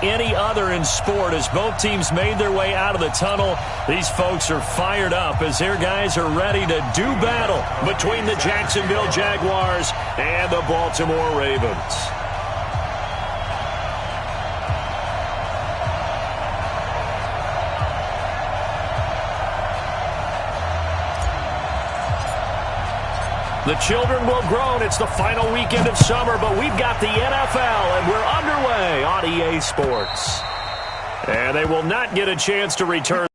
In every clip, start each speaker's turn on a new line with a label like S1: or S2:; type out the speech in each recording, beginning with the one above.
S1: unlike any other in sport. As both teams made their way out of the tunnel, these folks are fired up as their guys are ready to do battle between the Jacksonville Jaguars and the Baltimore Ravens. The children will groan. It's the final weekend of summer, but we've got the NFL, and we're underway on EA Sports. And they will not get a chance to return.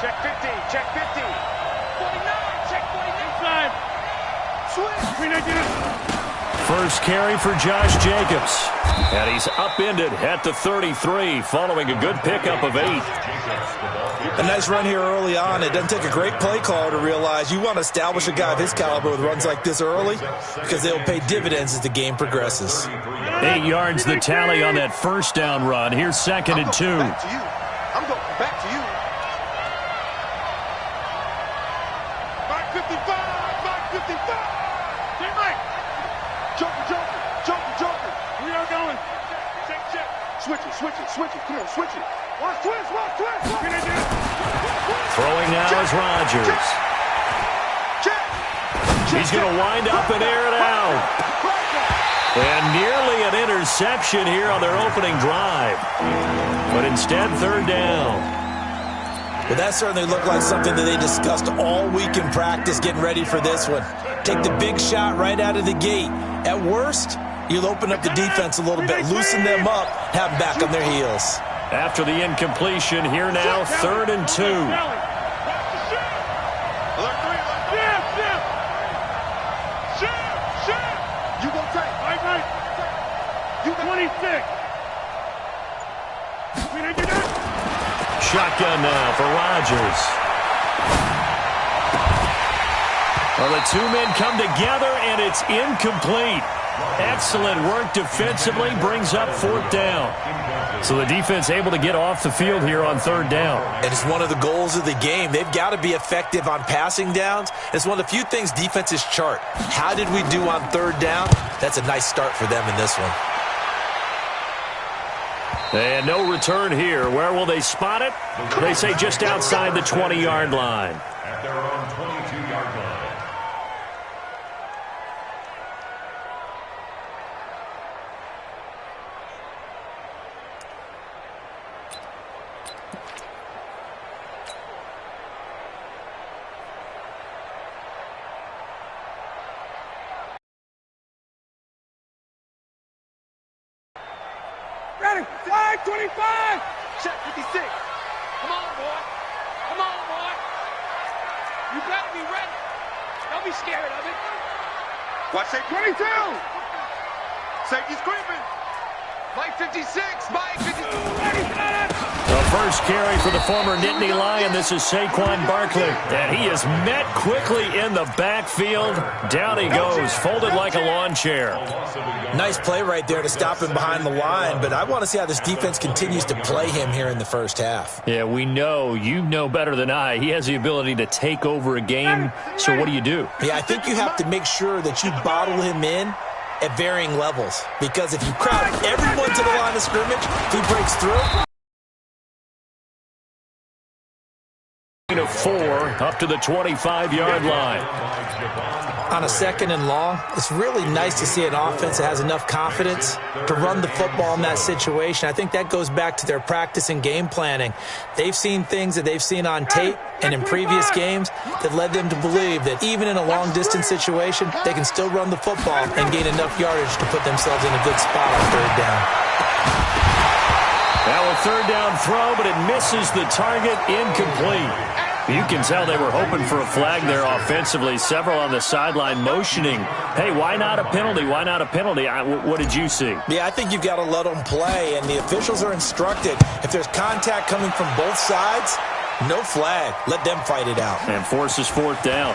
S2: Check 50, check 50. 49, check 49.
S1: First carry for Josh Jacobs. And he's upended at the 33 following a good pickup of 8.
S3: A nice run here early on. It doesn't take a great play caller to realize you want to establish a guy of his caliber with runs like this early because they'll pay dividends as the game progresses.
S1: 8 yards the tally on that first down run. Here's 2nd and 2.
S2: I'm going back to you. Mark 55, Mark 55. Get right. Joker. We are going. Check. Switch it. Come on, switch it. Watch twist.
S1: Throwing now is Rodgers. He's going to wind up and air it out. And nearly an interception here on their opening drive. But instead, 3rd down.
S3: Well, that certainly looked like something that they discussed all week in practice getting ready for this one. Take the big shot right out of the gate. At worst, you'll open up the defense a little bit, loosen them up, have them back on their heels.
S1: After the incompletion, here now, 3rd and 2.
S2: You go take. Right. You 26.
S1: Shotgun now for Rodgers. Well, the two men come together, and it's incomplete. Excellent work defensively, brings up 4th down. So the defense able to get off the field here on 3rd down.
S3: And it's one of the goals of the game. They've got to be effective on passing downs. It's one of the few things defenses chart. How did we do on 3rd down? That's a nice start for them in this one.
S1: And no return here. Where will they spot it? They say just outside the 20-yard line.
S4: At their own 22-yard line.
S2: Ready, flag 25. Check 56. Come on, boy. You better be ready. Don't be scared of it. Watch that 22. Safety's creeping. Mike 56. Mike 52. Ready, set it.
S1: The first carry for the former Nittany Lion. This is Saquon Barkley. And he is met quickly in the backfield. Down he goes, folded like a lawn chair.
S3: Nice play right there to stop him behind the line, but I want to see how this defense continues to play him here in the first half.
S1: Yeah, we know. You know better than I. He has the ability to take over a game, so what do you do?
S3: Yeah, I think you have to make sure that you bottle him in at varying levels, because if you crowd everyone to the line of scrimmage, if he breaks through.
S1: Of 4 up to the 25-yard line.
S3: On a 2nd and long, it's really nice to see an offense that has enough confidence to run the football in that situation. I think that goes back to their practice and game planning. They've seen things that they've seen on tape and in previous games that led them to believe that even in a long-distance situation, they can still run the football and gain enough yardage to put themselves in a good spot on 3rd down.
S1: Now a 3rd down throw, but it misses the target, incomplete. You can tell they were hoping for a flag there offensively. Several on the sideline motioning, hey, why not a penalty? Why not a penalty? What did you see?
S3: Yeah, I think you've got to let them play, and the officials are instructed. If there's contact coming from both sides, no flag. Let them fight it out.
S1: And forces 4th down.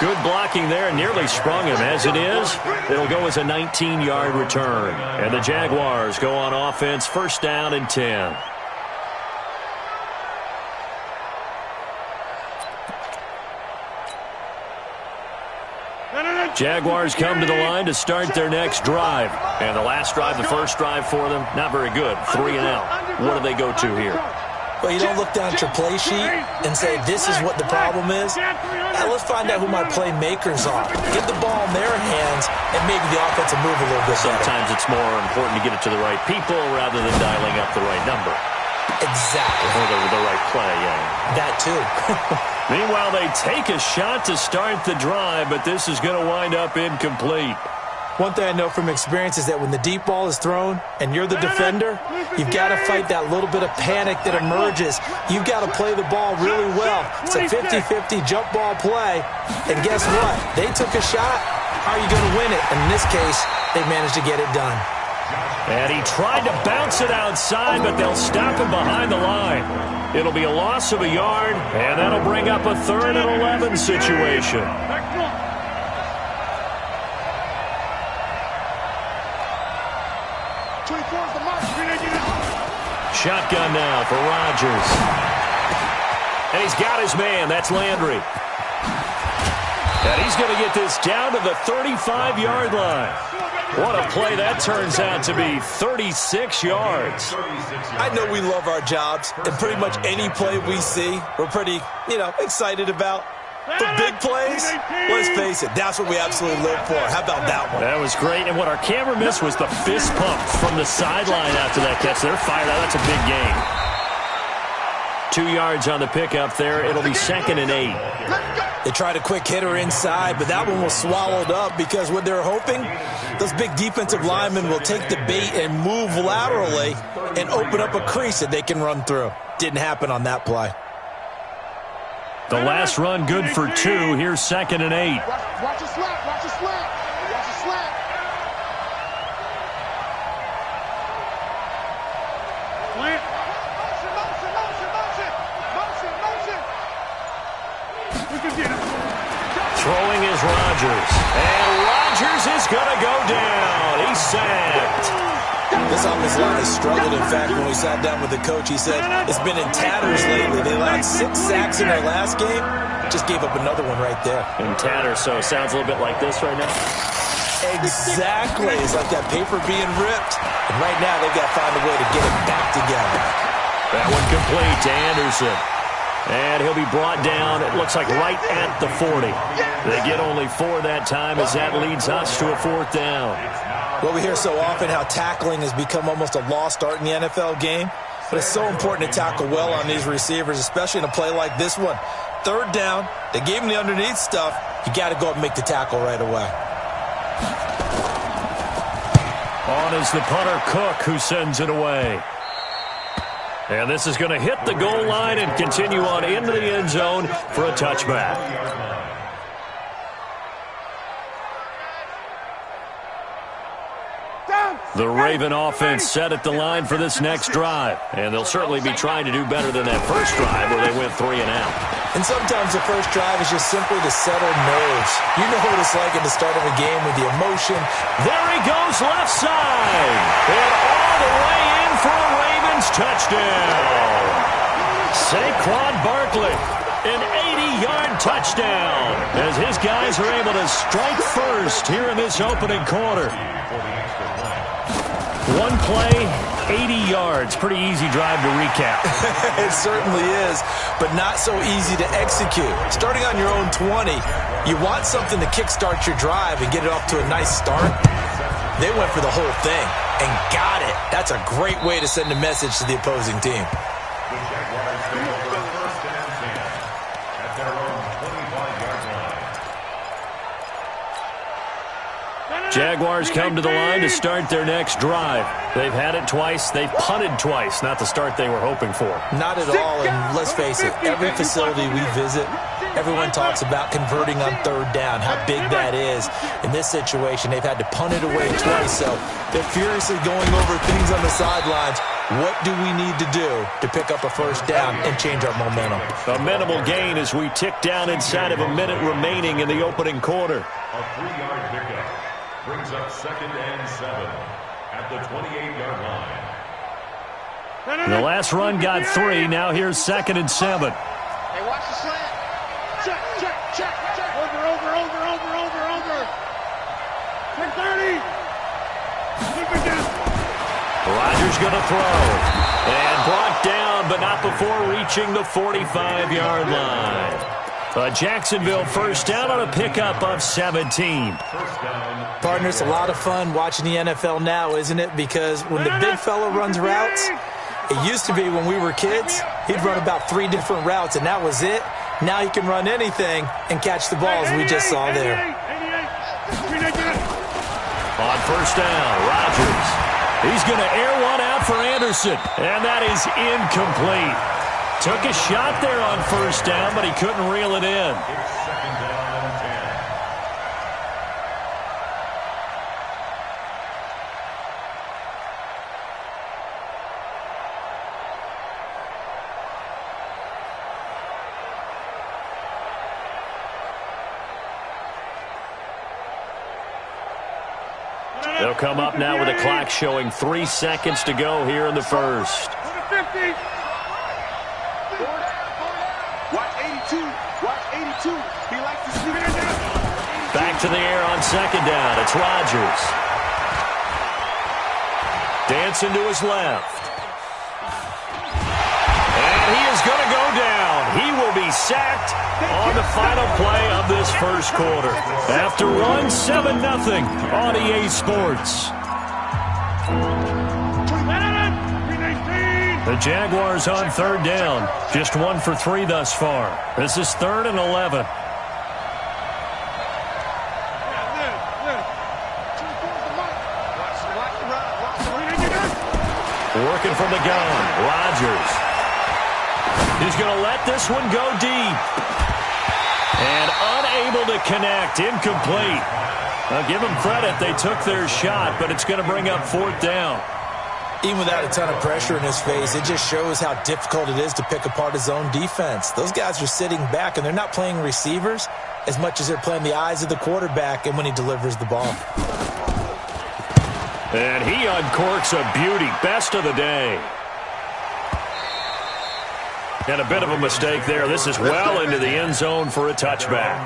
S1: Good blocking there, nearly sprung him. As it is, it'll go as a 19-yard return. And the Jaguars go on offense, first down and 10. Jaguars come to the line to start their next drive. And the last drive, the first drive for them, not very good. 3 and out. What do they go to here?
S3: Well, you don't look down at your play sheet and say, this is what the problem is. Now, let's find out who my playmakers are. Get the ball in their hands and maybe the offense will move a little bit better.
S1: Sometimes it's more important to get it to the right people rather than dialing up the right number.
S3: Exactly.
S1: Or the right play, yeah.
S3: That too.
S1: Meanwhile, they take a shot to start the drive, but this is going to wind up incomplete.
S3: One thing I know from experience is that when the deep ball is thrown and you're the defender, you've got to fight that little bit of panic that emerges. You've got to play the ball really well. It's a 50-50 jump ball play. And guess what? They took a shot. How are you going to win it? And in this case, they managed to get it done.
S1: And he tried to bounce it outside, but they'll stop him behind the line. It'll be a loss of a yard, and that'll bring up a 3rd and 11 situation. Shotgun now for Rodgers. And he's got his man. That's Landry. And he's going to get this down to the 35-yard line. What a play that turns out to be, 36 yards.
S3: I know we love our jobs, and pretty much any play we see, we're pretty, excited about. For big plays, let's face it, that's what we absolutely live for. How about that one?
S1: That was great, and what our camera missed was the fist pump from the sideline after that catch. They're fired out. That's a big gain. 2 yards on the pickup there. It'll be 2nd and 8.
S3: They tried a quick hitter inside, but that one was swallowed up because what they're hoping, those big defensive linemen will take the bait and move laterally and open up a crease that they can run through. Didn't happen on that play.
S1: The last run good for 2. Here's 2nd and 8.
S2: Watch your slap. Watch your slap. Watch your slap. Motion, motion.
S1: Throwing is Rodgers. And Rodgers is going to go down. He's sacked.
S3: This offensive line has struggled. In fact, when we sat down with the coach, he said it's been in tatters lately. They allowed 6 sacks in their last game. Just gave up another one right there.
S1: In tatters, so it sounds a little bit like this right now.
S3: Exactly. It's like that paper being ripped. And right now, they've got to find a way to get it back together.
S1: That one complete to Anderson. And he'll be brought down, it looks like right at the 40. They get only 4 that time as that leads us to a 4th down.
S3: Well, we hear so often how tackling has become almost a lost art in the NFL game. But it's so important to tackle well on these receivers, especially in a play like this one. 3rd down, they gave him the underneath stuff. You got to go up and make the tackle right away.
S1: On is the punter, Cook, who sends it away. And this is going to hit the goal line and continue on into the end zone for a touchback. The Raven offense set at the line for this next drive. And they'll certainly be trying to do better than that first drive where they went 3 and out.
S3: And sometimes the first drive is just simply to settle nerves. You know what it's like at the start of a game with the emotion.
S1: There he goes left side. And all the way in for a Ravens touchdown. Saquon Barkley, an 80-yard touchdown as his guys are able to strike first here in this opening quarter. One play, 80 yards. Pretty easy drive to recap.
S3: It certainly is, but not so easy to execute. Starting on your own 20, you want something to kickstart your drive and get it off to a nice start. They went for the whole thing and got it. That's a great way to send a message to the opposing team.
S1: Jaguars come to the line to start their next drive. They've had it twice. They've punted twice. Not the start they were hoping for.
S3: Not at all, and let's face it, every facility we visit, everyone talks about converting on 3rd down, how big that is. In this situation, they've had to punt it away twice, so they're furiously going over things on the sidelines. What do we need to do to pick up a first down and change our momentum?
S1: A minimal gain as we tick down inside of a minute remaining in the opening quarter.
S4: A 3-yard pickup brings up 2nd and 7 at the 28-yard line.
S1: The last run got 3. Now here's 2nd and 7.
S2: Hey, watch the slant. Check. Over. 30. Keep it down.
S1: Rodgers going to throw. And brought down, but not before reaching the 45-yard line. A Jacksonville first down on a pickup of 17.
S3: Partner, it's a lot of fun watching the NFL now, isn't it? Because when the big fella runs routes, it used to be when we were kids, he'd run about 3 different routes, and that was it. Now he can run anything and catch the balls we just saw there.
S1: On first down, Rodgers. He's going to air one out for Anderson, and that is incomplete. Took a shot there on first down, but he couldn't reel it in.
S4: It's 2nd down and
S1: 10. They'll come up now with a clock showing 3 seconds to go here in the first.
S2: Watch 82. He likes to sneak it down.
S1: Back to the air on 2nd down. It's Rodgers. Dancing to his left. And he is going to go down. He will be sacked on the final play of this first quarter. After one, 7-0 on EA Sports. The Jaguars on 3rd down. Just 1 for 3 thus far. This is 3rd and 11. Working from the gun. Rodgers. He's going to let this one go deep. And unable to connect. Incomplete. I'll give them credit. They took their shot, but it's going to bring up 4th down.
S3: Even without a ton of pressure in his face, it just shows how difficult it is to pick apart his own defense. Those guys are sitting back, and they're not playing receivers as much as they're playing the eyes of the quarterback and when he delivers the ball.
S1: And he uncorks a beauty. Best of the day. And a bit of a mistake there. This is well into the end zone for a touchback.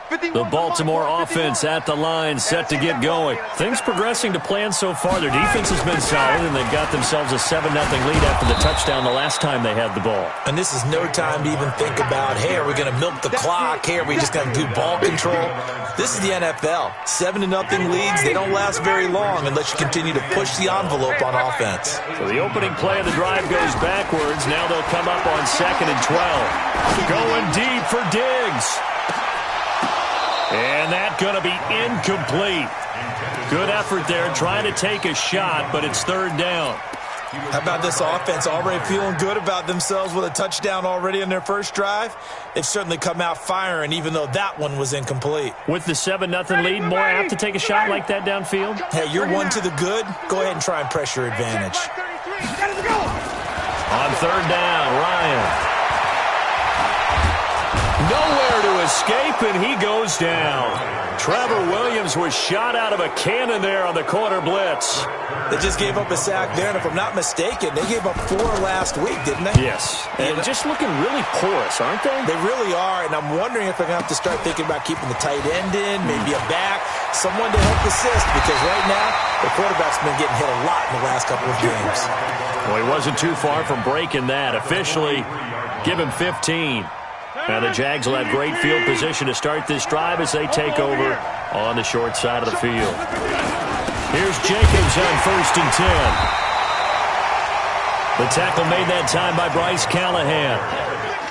S1: The Baltimore offense at the line, set to get going. Things progressing to plan so far. Their defense has been solid, and they've got themselves a 7-0 lead after the touchdown the last time they had the ball.
S3: And this is no time to even think about, hey, are we going to milk the clock? Hey, are we just going to do ball control? This is the NFL. 7-0 leads, they don't last very long unless you continue to push the envelope on offense.
S1: So the opening play of the drive goes backwards. Now they'll come up on 2nd and 12. Going deep for Diggs. And that's going to be incomplete. Good effort there, trying to take a shot, but it's 3rd down.
S3: How about this offense already feeling good about themselves with a touchdown already in their first drive? They've certainly come out firing, even though that one was incomplete.
S1: With the 7-0 lead, more apt to take a shot like that downfield?
S3: Hey, you're one to the good. Go ahead and try and pressure advantage.
S1: On 3rd down, Ryan. Nowhere to escape, and he goes down. Trevor Williams was shot out of a cannon there on the corner blitz.
S3: They just gave up a sack there, and if I'm not mistaken, they gave up 4 last week, didn't they?
S1: Yes, and just looking really porous, aren't they?
S3: They really are, and I'm wondering if they're going to have to start thinking about keeping the tight end in, maybe a back, someone to help assist, because right now, the quarterback's been getting hit a lot in the last couple of games.
S1: Well, he wasn't too far from breaking that. Officially, give him 15. Now the Jags will have great field position to start this drive as they take over on the short side of the field. Here's Jacobs on 1st and 10. The tackle made that time by Bryce Callahan.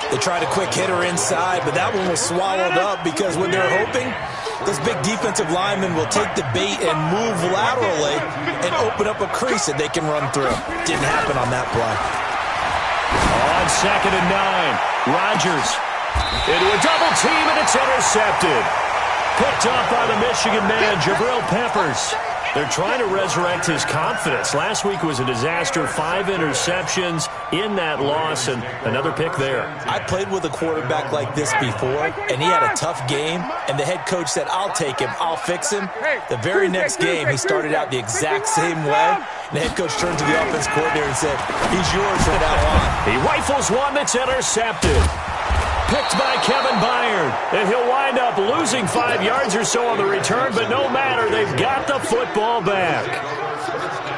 S3: They tried a quick hitter inside, but that one was swallowed up because when they're hoping, those big defensive linemen will take the bait and move laterally and open up a crease that they can run through. Didn't happen on that play.
S1: On 2nd and 9, Rodgers into a double team, and it's intercepted. Picked up by the Michigan man, Jabril Peppers. They're trying to resurrect his confidence. Last week was a disaster, 5 interceptions in that loss, and another pick there.
S3: I played with a quarterback like this before, and he had a tough game, and the head coach said, I'll take him, I'll fix him. The very next game, he started out the exact same way, and the head coach turned to the offense coordinator and said, he's yours from now on.
S1: He rifles one that's intercepted. Picked by Kevin Byard, and he'll wind up losing 5 yards or so on the return, but no matter, they've got the football back.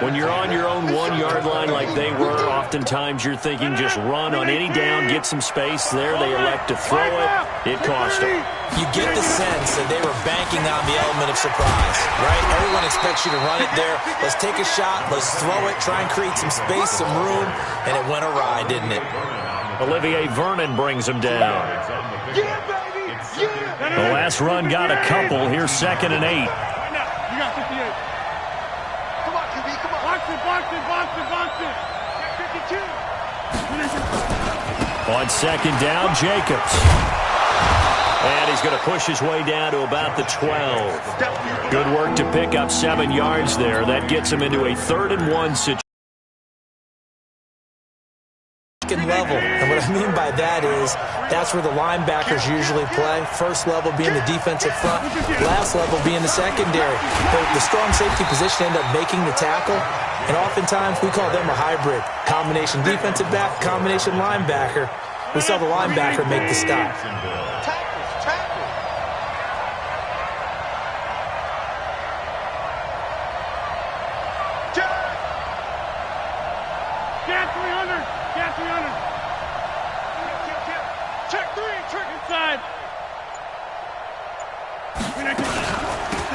S1: When you're on your own 1-yard line like they were, oftentimes you're thinking just run on any down, get some space. There they elect to throw it. It cost them.
S3: You get the sense that they were banking on the element of surprise, right? Everyone expects you to run it there. Let's take a shot. Let's throw it. Try and create some space, some room, and it went awry, didn't it?
S1: Olivier Vernon brings him down.
S2: Yeah, baby! Yeah!
S1: The last run got a couple. Here's 2nd and 8.
S2: Right now, you got 58. Come on, QB, come on. Box it. 52.
S1: On 2nd down, Jacobs. And he's going to push his way down to about the 12. Good work to pick up 7 yards there. That gets him into a 3rd and 1 situation.
S3: Level. And what I mean by that is that's where the linebackers usually play. First level being the defensive front, last level being the secondary. The strong safety position end up making the tackle, and oftentimes we call them a hybrid. Combination defensive back, combination linebacker. We saw the linebacker make the stop.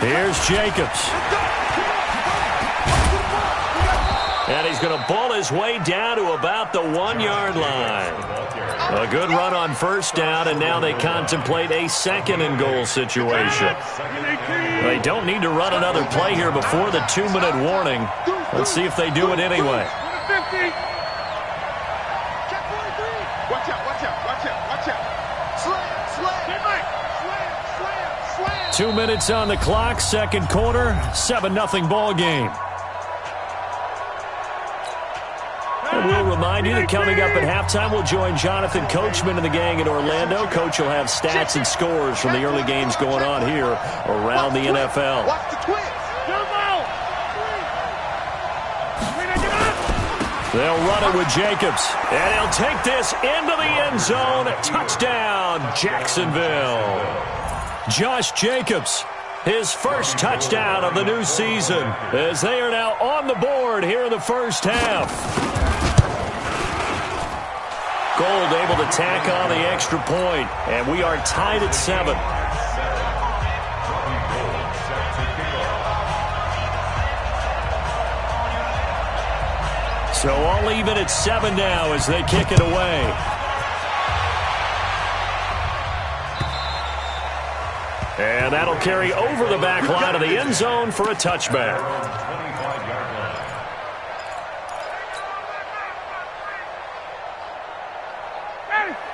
S1: Here's Jacobs. And he's going to ball his way down to about the 1-yard line. A good run on 1st down, and now they contemplate a 2nd and goal situation. They don't need to run another play here before the 2-minute warning. Let's see if they do it anyway.
S2: Watch out. Slam.
S1: 2 minutes on the clock, 2nd quarter, 7-0 ball game. And we'll remind you that coming up at halftime, we'll join Jonathan Coachman and the gang in Orlando. Coach will have stats and scores from the early games going on here around the NFL.
S2: Watch the twist.
S1: They'll run it with Jacobs, and he'll take this into the end zone. Touchdown, Jacksonville. Josh Jacobs, his first touchdown of the new season, as they are now on the board here in the first half. Gold able to tack on the extra point, and we are tied at 7. So all even at 7 now as they kick it away. And that'll carry over the back line of the end zone for a touchback.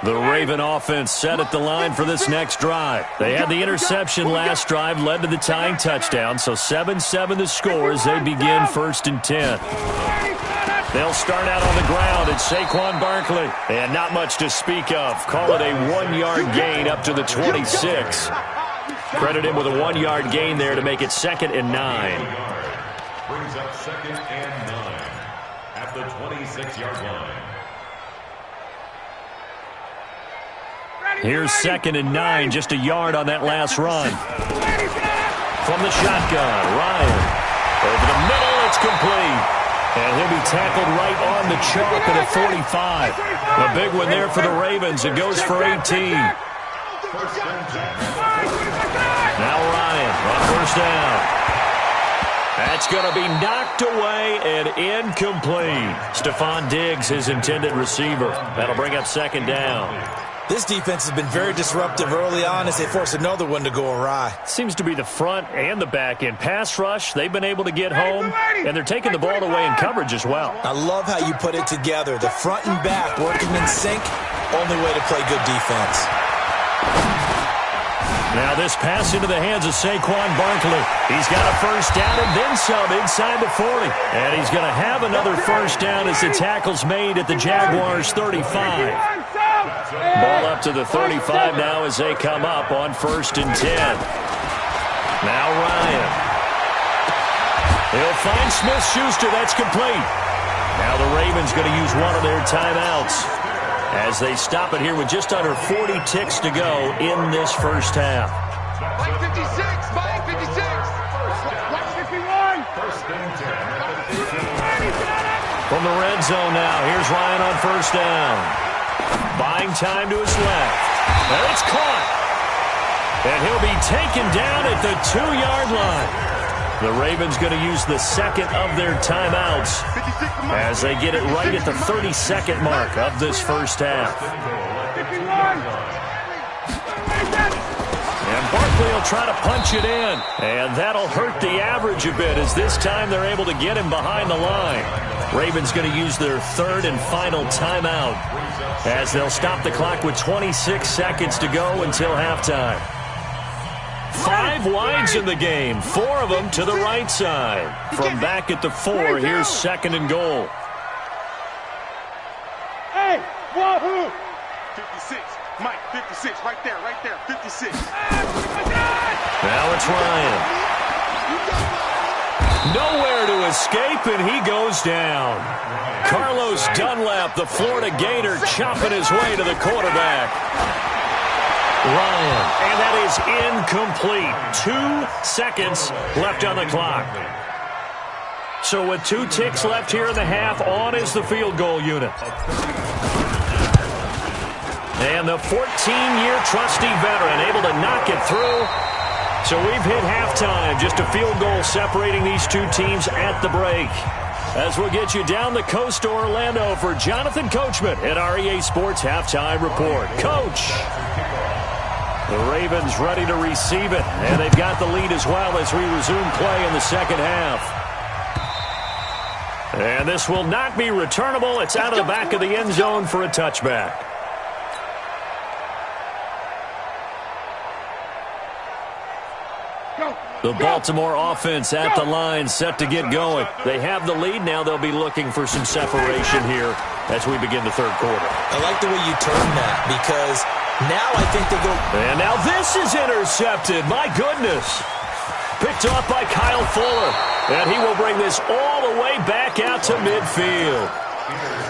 S1: The Raven offense set at the line for this next drive. They had the interception last drive, led to the tying touchdown, so 7-7 the score as they begin 1st and 10. They'll start out on the ground at Saquon Barkley. And not much to speak of. Call it a 1-yard gain up to the 26. Credit him with a 1-yard gain there to make it 2nd and 9.
S4: Brings up 2nd and 9 at the 26-yard line.
S1: Here's 2nd and 9, just a yard on that last run. From the shotgun, Ryan. Over the middle, it's complete. And he'll be tackled right on the chalk at a 45. A big one there for the Ravens. It goes for 18. Now Ryan on 1st down. That's going to be knocked away and incomplete. Stephon Diggs, his intended receiver. That'll bring up 2nd down.
S3: This defense has been very disruptive early on as they force another one to go awry.
S1: Seems to be the front and the back end. Pass rush, they've been able to get home, and they're taking the ball away in coverage as well.
S3: I love how you put it together. The front and back working in sync, only way to play good defense.
S1: Now this pass into the hands of Saquon Barkley. He's got a first down and then some inside the 40. And he's going to have another first down as the tackle's made at the Jaguars' 35. Ball up to the 35 now as they come up on 1st and 10. Now Ryan. He'll find Smith-Schuster. That's complete. Now the Ravens going to use one of their timeouts as they stop it here with just under 40 ticks to go in this first half.
S2: Mike 56, Mike 56. Mike 51.
S1: From the red zone now, here's Ryan on 1st down. Buying time to his left. And it's caught. And he'll be taken down at the 2-yard line. The Ravens going to use the second of their timeouts as they get it right at the 32nd mark of this first half. And Barkley will try to punch it in. And that'll hurt the average a bit as this time they're able to get him behind the line. Ravens going to use their 3rd and final timeout as they'll stop the clock with 26 seconds to go until halftime. 5 wides in the game, 4 of them to the right side. From back at the 4, here's 2nd and goal.
S2: Hey, wahoo! 56, Mike, 56, right there, 56.
S1: Now it's Ryan. Nowhere to escape, and he goes down. Carlos Dunlap, the Florida Gator, chopping his way to the quarterback. Ryan, and that is incomplete. 2 seconds left on the clock. So with 2 ticks left here in the half, on is the field goal unit. And the 14-year trusty veteran able to knock it through. So we've hit halftime. Just a field goal separating these two teams at the break. As we'll get you down the coast to Orlando for Jonathan Coachman at our EA Sports Halftime Report. Coach! The Ravens ready to receive it, and they've got the lead as well as we resume play in the second half. And this will not be returnable. It's out of the back of the end zone for a touchback. The Baltimore offense at the line, set to get going. They have the lead. Now they'll be looking for some separation here as we begin the third quarter.
S3: I like the way you term that because now I think they go.
S1: And now this is intercepted. My goodness. Picked off by Kyle Fuller. And he will bring this all the way back out to midfield.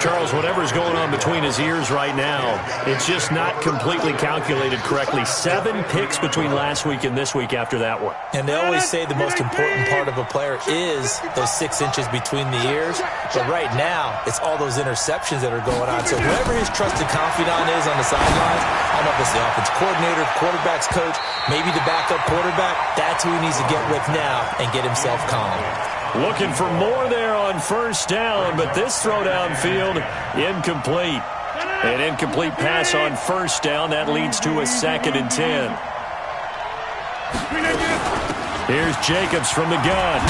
S1: Charles, whatever's going on between his ears right now, it's just not completely calculated correctly. 7 picks between last week and this week after that one.
S3: And they always say the most important part of a player is those 6 inches between the ears. But right now, it's all those interceptions that are going on. So whoever his trusted confidant is on the sidelines, I don't know if it's the offense coordinator, quarterback's coach, maybe the backup quarterback, that's who he needs to get with now and get himself calm.
S1: Looking for more there on first down, but this throw downfield, incomplete. An incomplete pass on first down. That leads to a 2nd and 10. Here's Jacobs from the gun.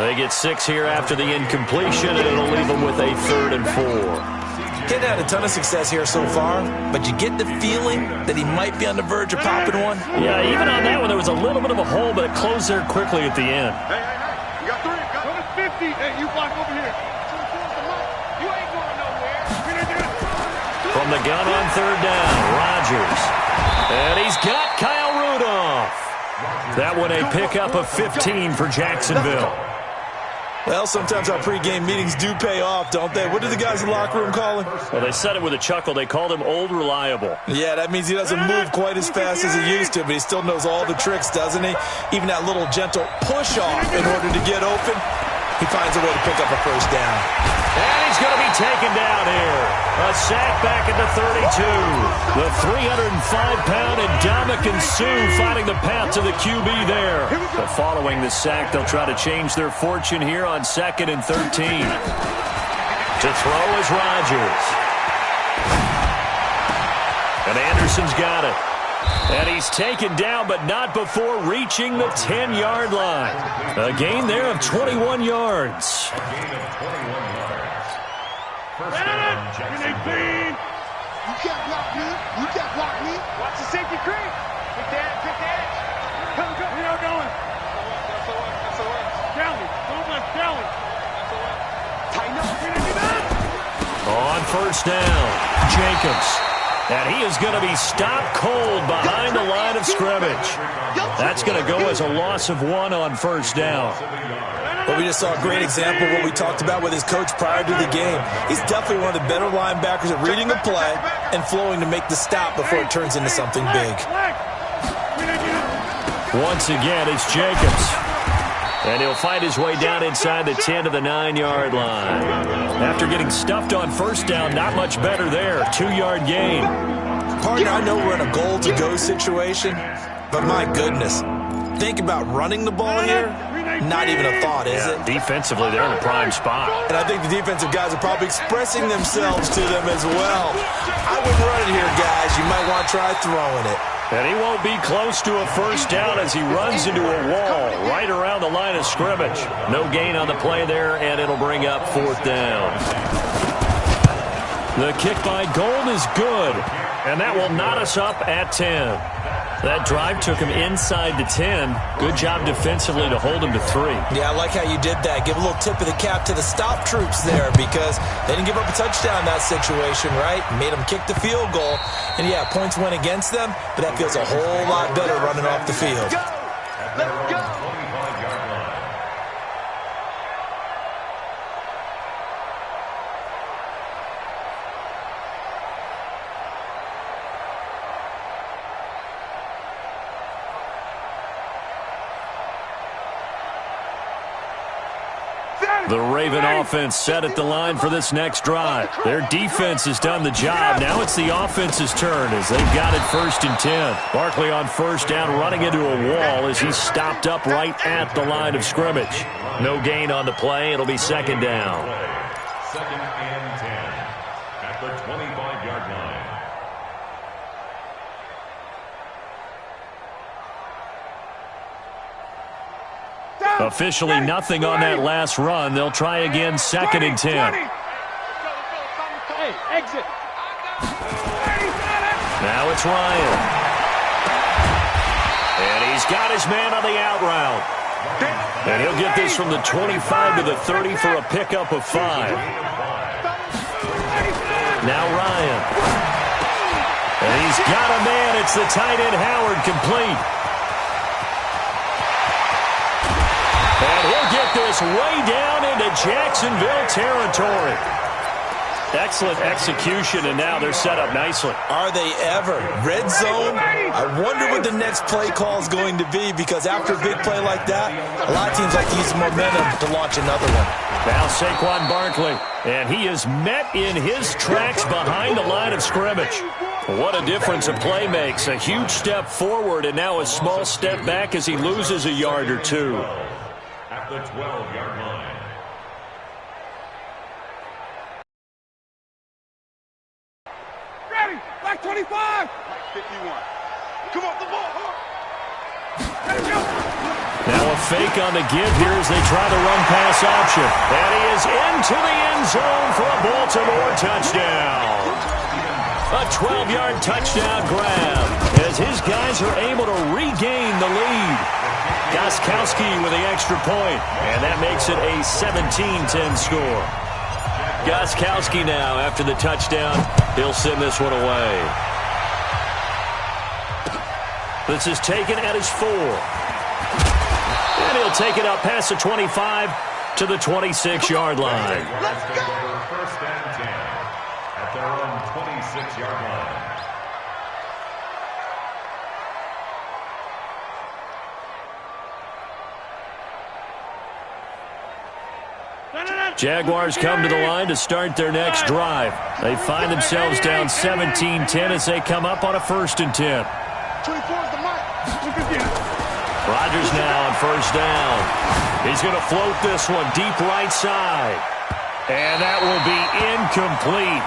S1: They get 6 here after the incompletion, and it'll leave them with a 3rd and 4.
S3: Kid had a ton of success here so far, but you get the feeling that he might be on the verge of popping one.
S1: Yeah, even on that one, there was a little bit of a hole, but it closed there quickly at the end.
S2: Hey, you got 3. Go to 50. Hey, you block over here. You ain't going nowhere.
S1: From the gun on 3rd down, Rodgers. And he's got Kyle Rudolph. That one a pickup of 15 for Jacksonville.
S3: Well, sometimes our pregame meetings do pay off, don't they? What do the guys in the locker room call him?
S1: Well, they said it with a chuckle. They called him Old Reliable.
S3: Yeah, that means he doesn't move quite as fast as he used to, but he still knows all the tricks, doesn't he? Even that little gentle push-off in order to get open, he finds a way to pick up a first down.
S1: And he's going to be taken down here. A sack back at the 32. The 305-pound Ndamukong Suh finding the path to the QB there. But following the sack, they'll try to change their fortune here on 2nd and 13. To throw is Rodgers. And Anderson's got it. And he's taken down, but not before reaching the 10-yard line. A gain there of 21 yards.
S4: A gain of 21 yards. First down, Jacksonville.
S2: You can't block me. You can't block me. Watch the safety creep. Pick the edge. Come. Where y'all going? SOS. Downey. Don't let Downey. SOS. Tighten up.
S1: On first down, Jacobs. And he is going to be stopped cold behind the line of scrimmage. That's going to go as a loss of 1 on first down.
S3: But we just saw a great example of what we talked about with his coach prior to the game. He's definitely one of the better linebackers at reading a play and flowing to make the stop before it turns into something big.
S1: Once again, it's Jacobs. And he'll find his way down inside the 10 to the 9-yard line. After getting stuffed on first down, not much better there. 2-yard gain.
S3: Partner, I know we're in a goal-to-go situation, but my goodness, think about running the ball here. Not even a thought, is it?
S1: Defensively, they're in a prime spot.
S3: And I think the defensive guys are probably expressing themselves to them as well. I wouldn't run it here, guys. You might want to try throwing it.
S1: And he won't be close to a first down as he runs into a wall right around the line of scrimmage. No gain on the play there, and it'll bring up 4th down. The kick by Gold is good, and that will knot us up at 10. That drive took him inside the 10. Good job defensively to hold him to 3.
S3: Yeah, I like how you did that. Give a little tip of the cap to the stop troops there because they didn't give up a touchdown in that situation, right? Made them kick the field goal. And, yeah, points went against them, but that feels a whole lot better running off the field.
S2: Let's go.
S1: The Raven offense set at the line for this next drive. Their defense has done the job. Now it's the offense's turn as they've got it 1st and 10. Barkley on first down running into a wall as he's stopped up right at the line of scrimmage. No gain on the play. It'll be 2nd down.
S4: 2nd and 10 at the 25-yard line.
S1: Officially nothing on that last run. They'll try again 2nd and 10.
S2: Hey, exit.
S1: Now it's Ryan. And he's got his man on the out route. And he'll get this from the 25 to the 30 for a pickup of 5. Now Ryan. And he's got a man. It's the tight end Howard complete. And he'll get this way down into Jacksonville territory. Excellent execution, and now they're set up nicely.
S3: Are they ever? Red zone? I wonder what the next play call is going to be because after a big play like that, a lot of teams like to use momentum to launch another one.
S1: Now Saquon Barkley, and he is met in his tracks behind the line of scrimmage. What a difference a play makes. A huge step forward and now a small step back as he loses a yard or 2.
S4: At the 12-yard line.
S2: Ready. Black 25. Black 51. Come on, the ball. Let's go.
S1: Now a fake on the give here as they try the run-pass option. And he is into the end zone for a Baltimore touchdown. A 12-yard touchdown grab as his guys are able to regain the lead. Gostkowski with the extra point, and that makes it a 17-10 score. Gostkowski now, after the touchdown, he'll send this one away. This is taken at his 4. And he'll take it up past the 25 to the 26-yard line.
S2: Let's go.
S4: 1st and 10 at their own 26-yard line.
S1: Jaguars come to the line to start their next drive. They find themselves down 17-10 as they come up on a 1st and 10.
S2: 24 is the mark.
S1: Rodgers now on first down. He's going to float this one deep right side. And that will be incomplete.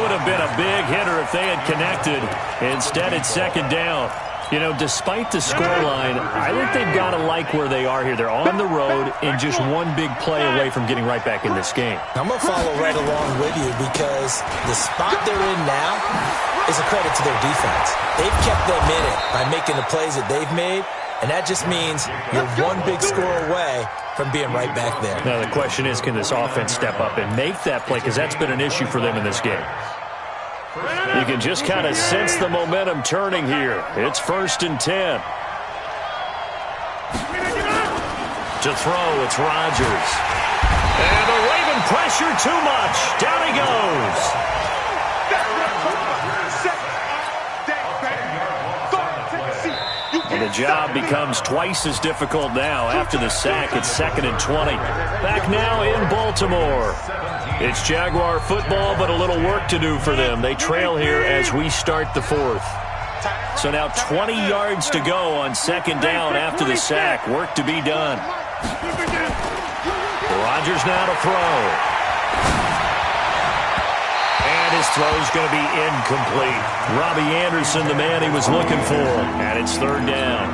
S1: Would have been a big hitter if they had connected. Instead, it's 2nd down. You know, despite the scoreline, I think they've got to like where they are here. They're on the road and just one big play away from getting right back in this game.
S3: I'm going to follow right along with you because the spot they're in now is a credit to their defense. They've kept them in it by making the plays that they've made, and that just means you're one big score away from being right back there.
S1: Now, the question is, can this offense step up and make that play? Because that's been an issue for them in this game. You can just kind of sense the momentum turning here. It's 1st and 10. To throw, it's Rodgers. And the Raven pressure too much. Down he goes. And the job becomes twice as difficult now. After the sack, it's 2nd and 20. Back now in Baltimore. It's Jaguar football, but a little work to do for them. They trail here as we start the 4th. So now 20 yards to go on 2nd down after the sack. Work to be done. Rodgers now to throw. And his throw's going to be incomplete. Robbie Anderson, the man he was looking for. And it's 3rd down.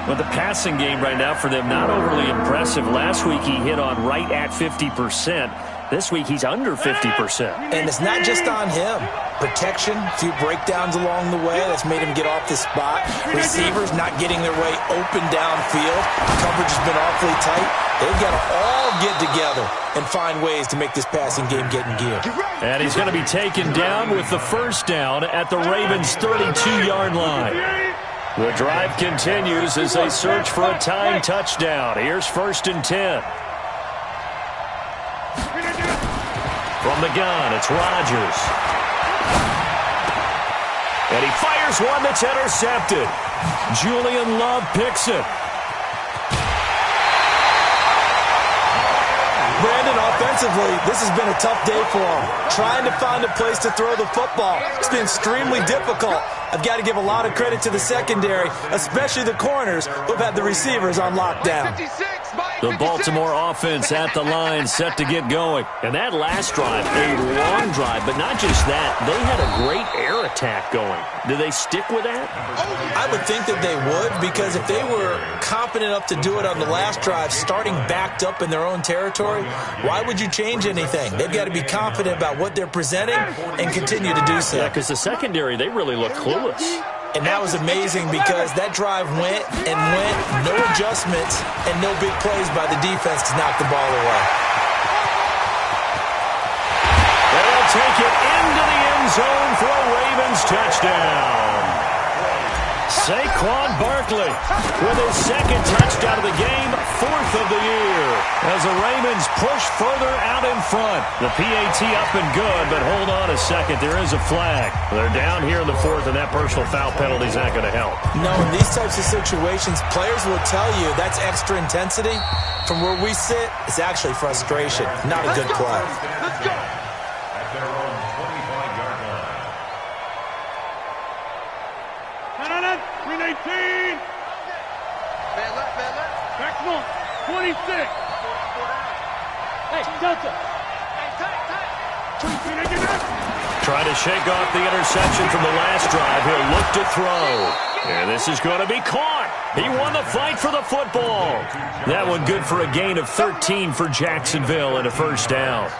S1: But the passing game right now for them, not overly impressive. Last week he hit on right at 50%. This week he's under 50%.
S3: And it's not just on him. Protection, a few breakdowns along the way. That's made him get off the spot. Receivers not getting their way open downfield. Coverage has been awfully tight. They've got to all get together and find ways to make this passing game get in gear.
S1: And he's going to be taken down with the 1st down at the Ravens' 32-yard line. The drive continues as they search for a tying touchdown. Here's 1st and 10. From the gun, it's Rodgers. And he fires one that's intercepted. Julian Love picks it.
S3: Brandon, offensively, this has been a tough day for him. Trying to find a place to throw the football. It's been extremely difficult. I've got to give a lot of credit to the secondary, especially the corners who've had the receivers on lockdown.
S1: The Baltimore offense at the line, set to get going. And that last drive, a long drive, but not just that. They had a great air attack going. Do they stick with that?
S3: I would think that they would, because if they were confident enough to do it on the last drive, starting backed up in their own territory, why would you change anything? They've got to be confident about what they're presenting and continue to do so.
S1: Yeah, because the secondary, they really look clueless.
S3: And that was amazing because that drive went and went, no adjustments, and no big plays by the defense to knock the ball away.
S1: They'll take it into the end zone for a Ravens touchdown. Saquon Barkley with his 2nd touchdown of the game, 4th of the year. As the Ravens push further out in front. The PAT up and good, but hold on a second. There is a flag. They're down here in the 4th, and that personal foul penalty is not going to help.
S3: No, in these types of situations, players will tell you that's extra intensity. From where we sit, it's actually frustration, not a good play.
S4: Let's go. At their own 25-yard line.
S2: Green 18. Back one. 26. Hey, Delta.
S1: Trying to shake off the interception from the last drive. He'll look to throw. And this is going to be caught. He won the fight for the football. That one good for a gain of 13 for Jacksonville and a 1st down.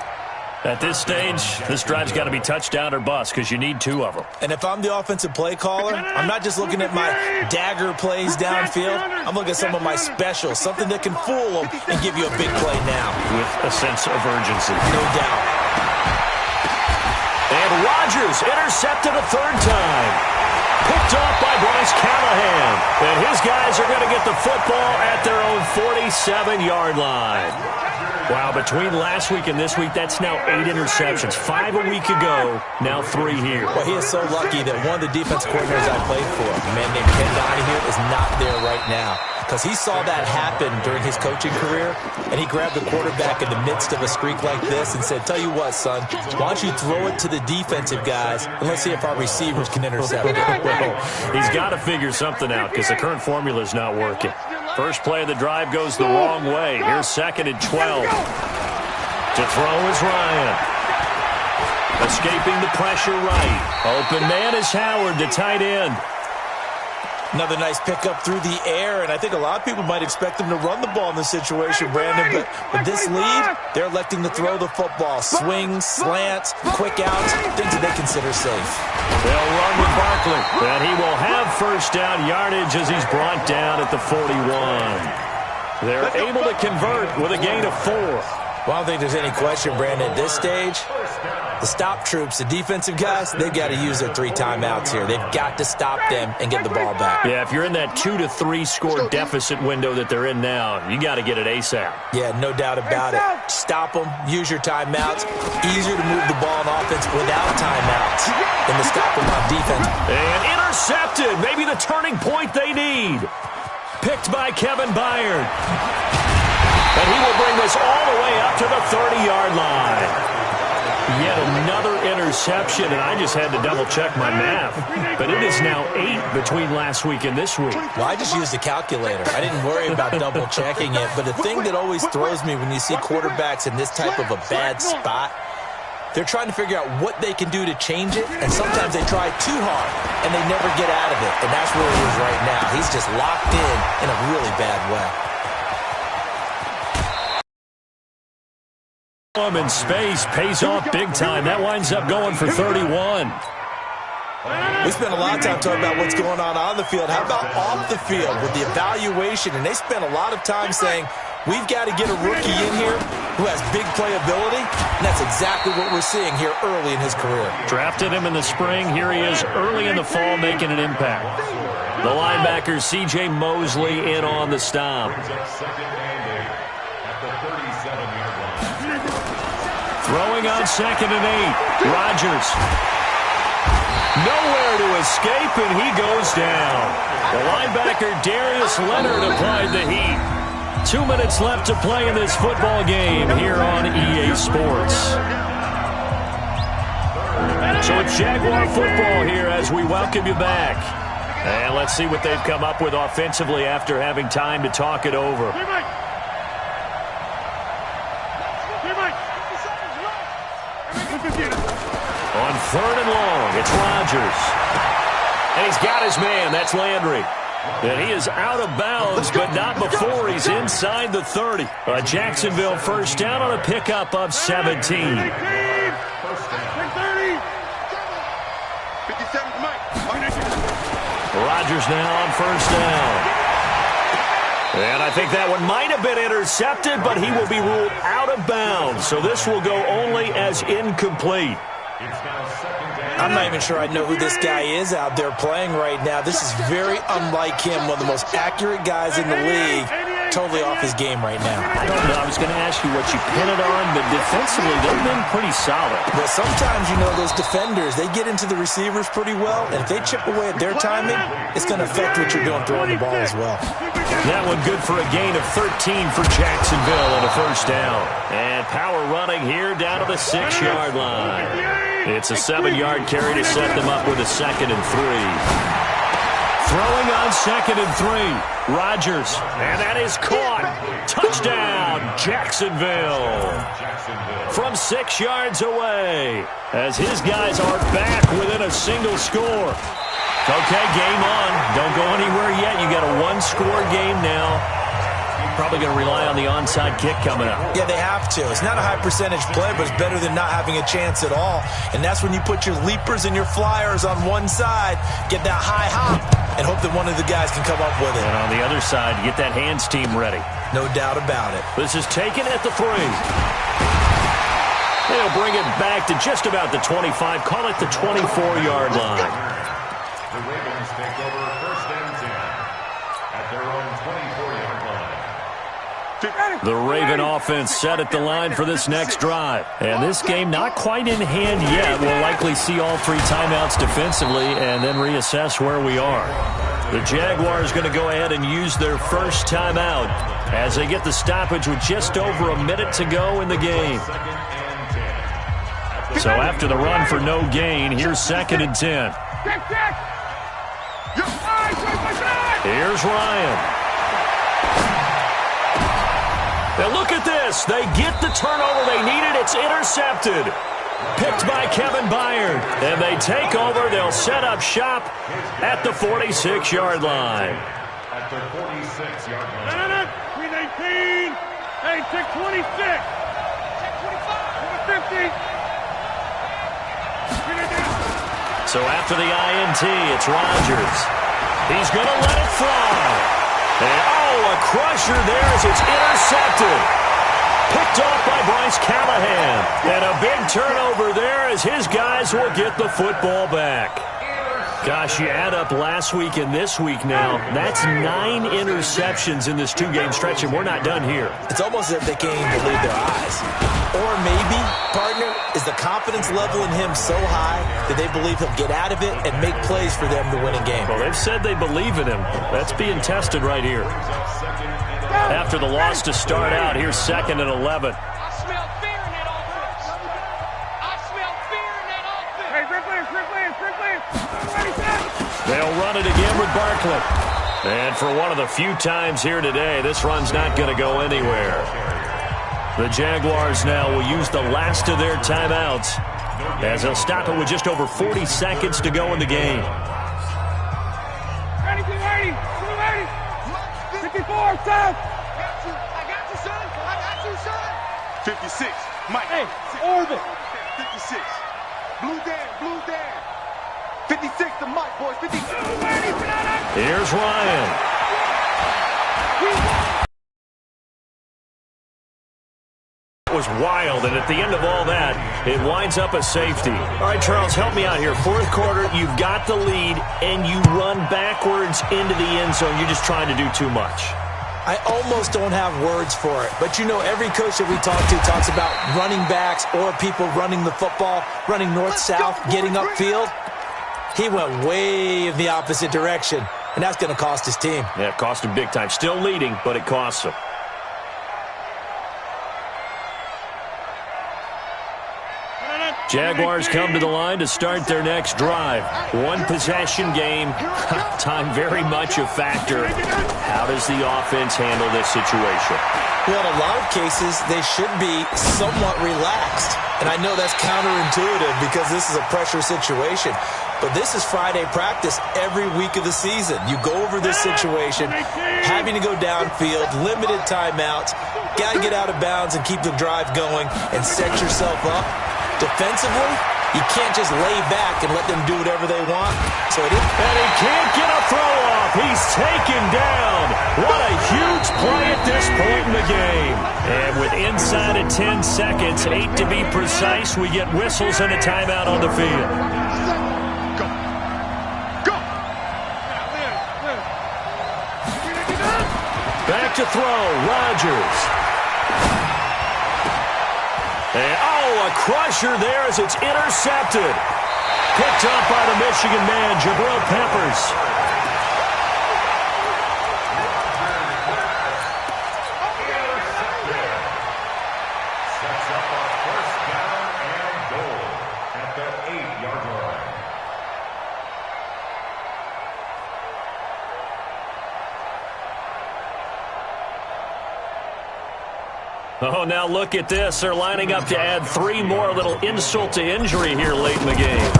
S1: At this stage, this drive's got to be touchdown or bust because you need 2 of them.
S3: And if I'm the offensive play caller, I'm not just looking at my dagger plays downfield. I'm looking at some of my specials, something that can fool them and give you a big play now.
S1: With a sense of urgency.
S3: No doubt.
S1: And Rodgers intercepted a 3rd time. Picked off by Bryce Callahan. And his guys are going to get the football at their own 47-yard line. Wow, between last week and this week, that's now 8 interceptions. 5 a week ago, now 3 here.
S3: Well, he is so lucky that one of the defense coordinators I played for, a man named Ken Donahue, is not there right now. Because he saw that happen during his coaching career, and he grabbed the quarterback in the midst of a streak like this and said, tell you what, son, why don't you throw it to the defensive guys, and let's see if our receivers can intercept it.
S1: Well, he's got to figure something out because the current formula is not working. First play of the drive goes the wrong way. Here's 2nd and 12. To throw is Ryan. Escaping the pressure right. Open man is Howard, the tight end.
S3: Another nice pickup through the air, and I think a lot of people might expect them to run the ball in this situation, Brandon, but with this lead, they're electing to throw the football. Swings, slants, quick outs, things that they consider safe.
S1: They'll run with Barkley, and he will have first down yardage as he's brought down at the 41. They're able to convert with a gain of 4.
S3: Well, I don't think there's any question, Brandon, at this stage, the stop troops, the defensive guys, they've got to use their 3 timeouts here. They've got to stop them and get the ball back.
S1: Yeah, if you're in that 2 to 3 score deficit window that they're in now, you got to get it ASAP.
S3: Yeah, no doubt about it. Stop them, use your timeouts. Easier to move the ball on offense without timeouts than to stop them on defense.
S1: And intercepted, maybe the turning point they need. Picked by Kevin Byard. And he will bring this all the way up to the 30-yard line. Yet another interception, and I just had to double-check my math. But it is now 8 between last week and this week.
S3: Well, I just used a calculator. I didn't worry about double-checking it. But the thing that always throws me when you see quarterbacks in this type of a bad spot, they're trying to figure out what they can do to change it, and sometimes they try too hard, and they never get out of it. And that's where he is right now. He's just locked in a really bad way.
S1: In space pays off big time. That winds up going for 31.
S3: We spent a lot of time talking about what's going on the field. How about off the field with the evaluation? And they spent a lot of time saying, we've got to get a rookie in here who has big playability, and that's exactly what we're seeing here early in his career.
S1: Drafted him in the spring. Here he is early in the fall making an impact. The linebacker, C.J. Mosley, in on the stop. Throwing on 2nd and 8. Rodgers. Nowhere to escape, and he goes down. The linebacker, Darius Leonard, applied the heat. 2 minutes left to play in this football game here on EA Sports. So it's Jaguar football here as we welcome you back. And let's see what they've come up with offensively after having time to talk it over. On 3rd and long, it's Rodgers. And he's got his man. That's Landry. And he is out of bounds, but not before he's inside the 30. A Jacksonville first down on a pickup of 17. Rodgers now on first down. And I think that one might have been intercepted, but he will be ruled out of bounds. So this will go only as incomplete.
S3: I'm not even sure I know who this guy is out there playing right now. This is very unlike him, one of the most accurate guys in the league. Totally off his game right now.
S1: I don't know. I was going to ask you what you pin it on, but defensively, they've been pretty solid.
S3: Well, sometimes, you know, those defenders, they get into the receivers pretty well, and if they chip away at their timing, it's going to affect what you're doing throwing the ball as well.
S1: That one good for a gain of 13 for Jacksonville and a first down. And power running here down to the 6-yard line. It's a 7-yard carry to set them up with a 2nd and 3. Throwing on 2nd and 3. Rodgers. And that is caught. Touchdown, Jacksonville. From 6 yards away. As his guys are back within a single score. Okay, game on. Don't go anywhere yet. You got a 1-score game now. Probably going to rely on the onside kick coming up.
S3: Yeah, they have to. It's not a high-percentage play, but it's better than not having a chance at all. And that's when you put your leapers and your flyers on one side, get that high hop, and hope that one of the guys can come up with it.
S1: And on the other side, get that hands team ready.
S3: No doubt about it.
S1: This is taken at the 3. They'll bring it back to just about the 25. Call it the 24-yard line.
S4: The Ravens take over 1st and 10 at their own 24-yard line.
S1: The Raven offense set at the line for this next drive. And this game not quite in hand yet. We'll likely see all 3 timeouts defensively and then reassess where we are. The Jaguars going to go ahead and use their first timeout as they get the stoppage with just over a minute to go in the game. So after the run for no gain, here's 2nd and 10. Here's Ryan. Now look at this. They get the turnover they needed. It's intercepted. Picked by Kevin Byard. And they take over. They'll set up shop at the 46-yard line.
S4: At the 46-yard line.
S2: 319. Hey, check 26. Check 25. 50.
S1: So after the INT, it's Rodgers. He's going to let it fly. And, a crusher there as it's intercepted. Picked off by Bryce Callahan. And a big turnover there as his guys will get the football back. Gosh, you add up last week and this week now, that's 9 interceptions in this 2-game stretch, and we're not done here.
S3: It's almost as if they can't even believe their eyes. Or maybe, partner, is the confidence level in him so high that they believe he'll get out of it and make plays for them to win a game.
S1: Well, they've said they believe in him. That's being tested right here. After the loss to start out, here's 2nd and 11.
S2: I smell fear in that offense. I smell fear in that offense. Hey, Rick Lance.
S1: They'll run it again with Barkley. And for one of the few times here today, this run's not going to go anywhere. The Jaguars now will use the last of their timeouts as they'll stop it with just over 40 seconds to go in the game.
S2: Ready, 54, South. I got you, son. 56, Mike. Hey, orbit. 56. Blue Dan. 56 to Mike, boys. 56.
S1: Here's Ryan. It was wild, and at the end of all that, it winds up a safety. All right, Charles, help me out here. 4th quarter, you've got the lead, and you run backwards into the end zone. You're just trying to do too much.
S3: I almost don't have words for it. But, you know, every coach that we talk to talks about running backs or people running the football, running north-south, getting upfield. He went way in the opposite direction, and that's going to cost his team.
S1: Yeah, it cost him big time. Still leading, but it costs him. Jaguars come to the line to start their next drive. 1-possession game. Time very much a factor. How does the offense handle this situation?
S3: Well, in a lot of cases, they should be somewhat relaxed. And I know that's counterintuitive because this is a pressure situation. But this is Friday practice every week of the season. You go over this situation, having to go downfield, limited timeouts, got to get out of bounds and keep the drive going and set yourself up. Defensively, you can't just lay back and let them do whatever they want. And
S1: he can't get a throw off. He's taken down. What a huge play at this point in the game. And with inside of 10 seconds, 8 to be precise, we get whistles and a timeout on the field.
S2: Go.
S1: Back to throw, Rodgers. And, a crusher there as it's intercepted. Picked up by the Michigan man, Jabril Peppers.
S4: Sets up a 1st down and goal at the 8-yard line.
S1: Oh, now look at this. They're lining up to add 3 more. A little insult to injury here late in the game.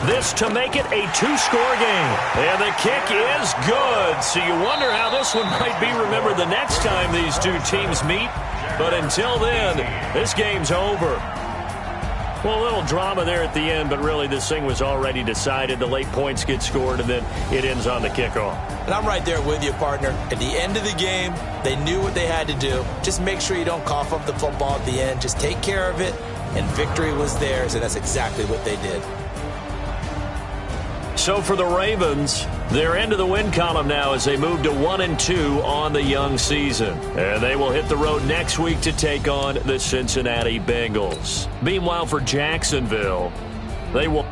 S1: This to make it a 2-score game. And the kick is good. So you wonder how this one might be remembered the next time these two teams meet. But until then, this game's over. Well, a little drama there at the end, but really this thing was already decided. The late points get scored, and then it ends on the kickoff.
S3: And I'm right there with you, partner. At the end of the game, they knew what they had to do. Just make sure you don't cough up the football at the end. Just take care of it, and victory was theirs, and that's exactly what they did.
S1: So for the Ravens, they're into the win column now as they move to 1-2 on the young season. And they will hit the road next week to take on the Cincinnati Bengals. Meanwhile, for Jacksonville, they will...